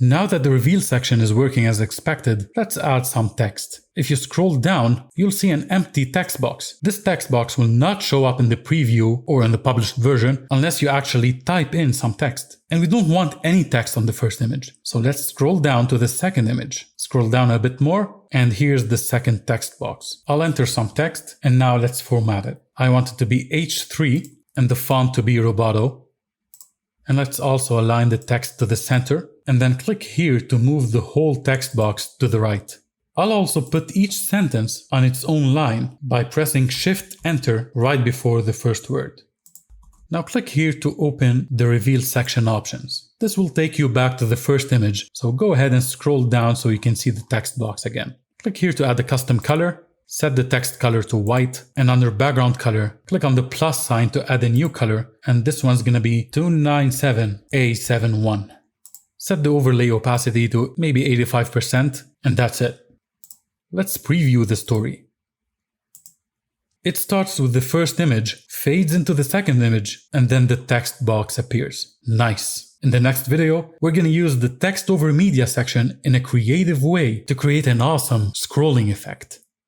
Now that the reveal section is working as expected, let's add some text. If you scroll down, you'll see an empty text box. This text box will not show up in the preview or in the published version unless you actually type in some text. And we don't want any text on the first image. So let's scroll down to the second image. Scroll down a bit more, and here's the second text box. I'll enter some text, and now let's format it. I want it to be H3 and the font to be Roboto. And let's also align the text to the center, and then click here to move the whole text box to the right. I'll also put each sentence on its own line by pressing Shift-Enter right before the first word. Now click here to open the Reveal section options. This will take you back to the first image, so go ahead and scroll down so you can see the text box again. Click here to add a custom color, set the text color to white, and under background color, click on the plus sign to add a new color, and this one's gonna be 297A71. Set the overlay opacity to maybe 85%, and that's it. Let's preview the story. It starts with the first image, fades into the second image, and then the text box appears. Nice. In the next video, we're gonna use the text over media section in a creative way to create an awesome scrolling effect.